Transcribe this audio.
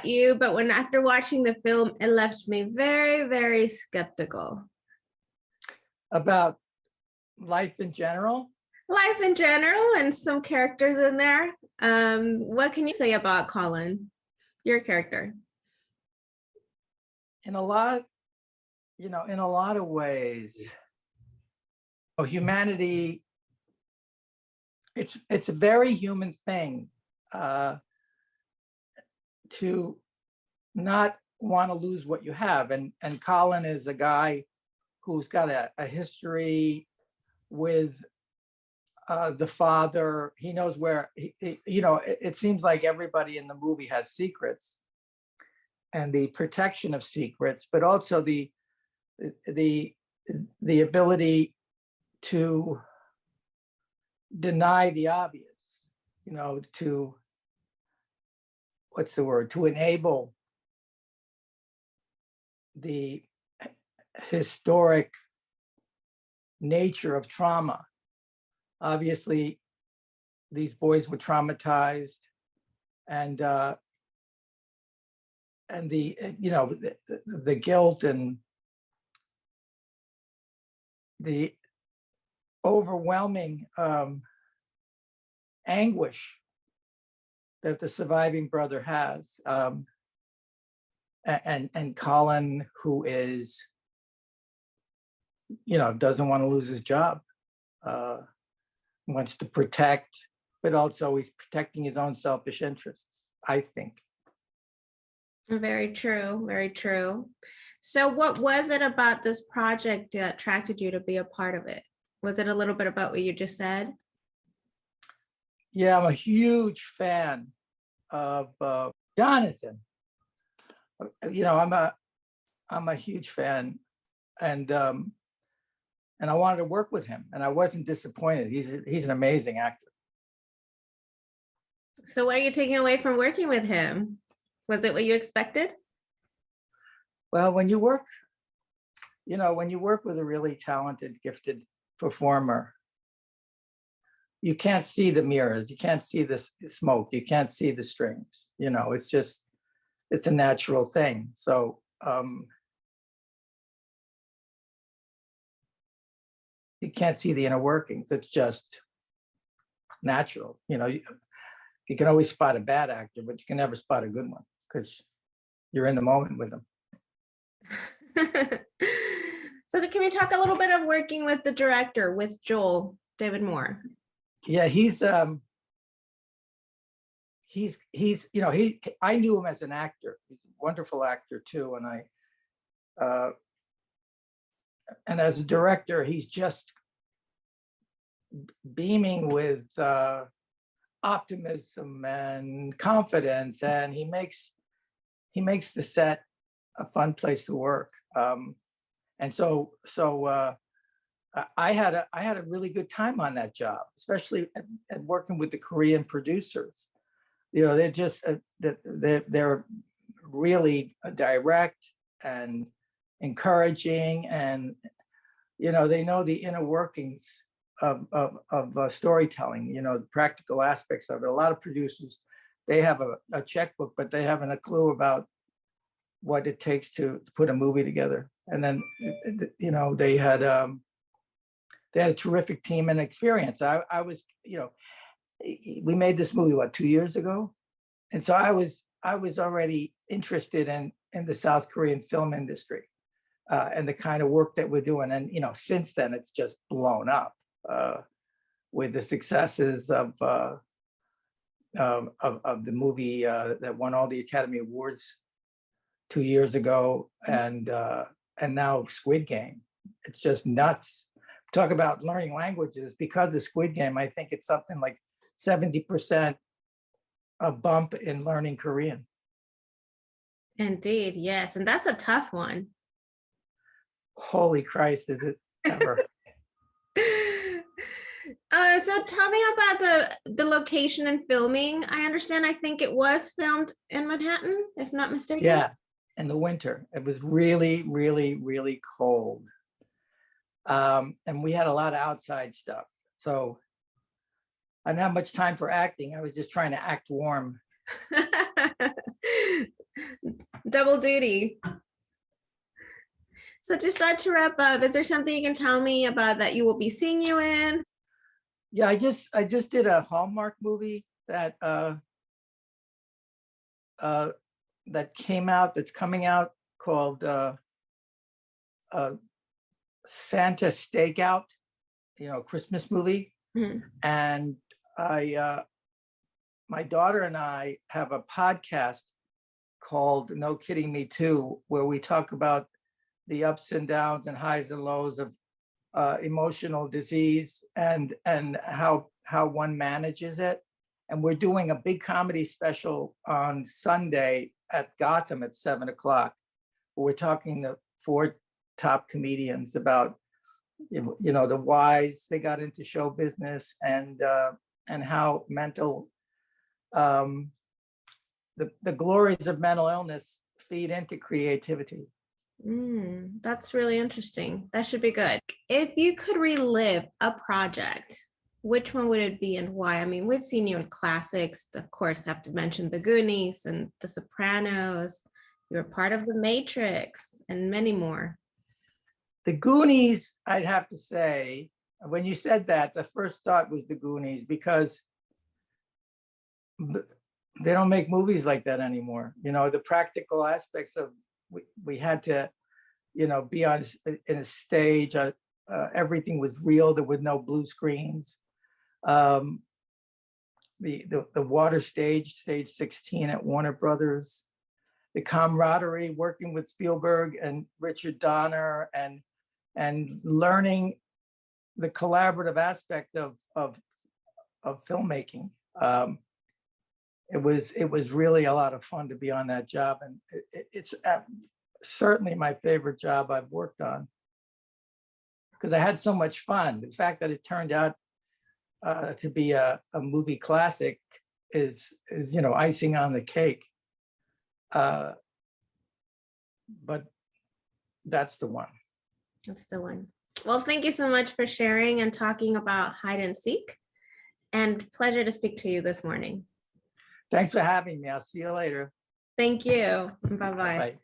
about you, but when after watching the film, it left me very, very skeptical. About life in general? Life in general and some characters in there. What can you say about Colin, your character? In a lot, in a lot of ways, humanity, it's a very human thing to not want to lose what you have. And Colin is a guy who's got a history with the father. He knows where, it seems like everybody in the movie has secrets, and the protection of secrets, but also the ability to deny the obvious, to, what's the word, to enable the historic nature of trauma. Obviously, these boys were traumatized, and the the guilt and the overwhelming anguish that the surviving brother has, and Colin, who is, doesn't want to lose his job, wants to protect, but also he's protecting his own selfish interests, I think. Very true, very true. So what was it about this project that attracted you to be a part of it? Was it a little bit about what you just said? Yeah, I'm a huge fan of Jonathan. I'm a huge fan, and I wanted to work with him, and I wasn't disappointed. He's an amazing actor. So what are you taking away from working with him? Was it what you expected? Well, when you work with a really talented, gifted performer, you can't see the mirrors, you can't see the smoke, you can't see the strings. It's a natural thing. So you can't see the inner workings. It's just natural. You can always spot a bad actor, but you can never spot a good one because you're in the moment with them. So can we talk a little bit of working with the director, with Joel, David Moore? Yeah, I knew him as an actor. He's a wonderful actor too. And as a director, he's just beaming with optimism and confidence, and he makes the set a fun place to work. And so I had a really good time on that job, especially at working with the Korean producers. They're just they're really direct and encouraging, and they know the inner workings of storytelling, the practical aspects of it. A lot of producers, they have a checkbook, but they haven't a clue about what it takes to put a movie together. And then they had a terrific team and experience. I was, we made this movie 2 years ago, and so I was already interested in the South Korean film industry and the kind of work that we're doing. And since then it's just blown up with the successes of the movie that won all the Academy Awards 2 years ago, and now Squid Game. It's just nuts. Talk about learning languages. Because of Squid Game, I think it's something like 70% a bump in learning Korean. Indeed, yes. And that's a tough one. Holy Christ, is it ever. So tell me about the location and filming. I understand, I think it was filmed in Manhattan, if not mistaken. Yeah, in the winter. It was really, really, really cold. And we had a lot of outside stuff. So I didn't have much time for acting. I was just trying to act warm. Double duty. So to start to wrap up, is there something you can tell me about that you will be seeing you in? Yeah, I just did a Hallmark movie that that's coming out called Santa Stakeout, Christmas movie. Mhm. And my daughter and I have a podcast called No Kidding Me Too, where we talk about the ups and downs and highs and lows of emotional disease and how one manages it. And we're doing a big comedy special on Sunday at Gotham at 7:00. We're talking to 4 top comedians about the whys they got into show business and how mental the glories of mental illness feed into creativity. That's really interesting. That should be good. If you could relive a project, which one would it be and why? I mean, we've seen you in classics, of course, have to mention The Goonies and The Sopranos. You were part of The Matrix and many more. The Goonies, I'd have to say, when you said that, the first thought was The Goonies, because they don't make movies like that anymore. The practical aspects of we had to, be on in a stage. Everything was real. There were no blue screens. The water stage 16 at Warner Brothers, the camaraderie working with Spielberg and Richard Donner and learning the collaborative aspect of filmmaking. It was really a lot of fun to be on that job, and it's certainly my favorite job I've worked on, because I had so much fun. The fact that it turned out to be a movie classic is icing on the cake. But that's the one. That's the one. Well, thank you so much for sharing and talking about hide and seek, and pleasure to speak to you this morning. Thanks for having me. I'll see you later. Thank you. Bye-bye. Bye.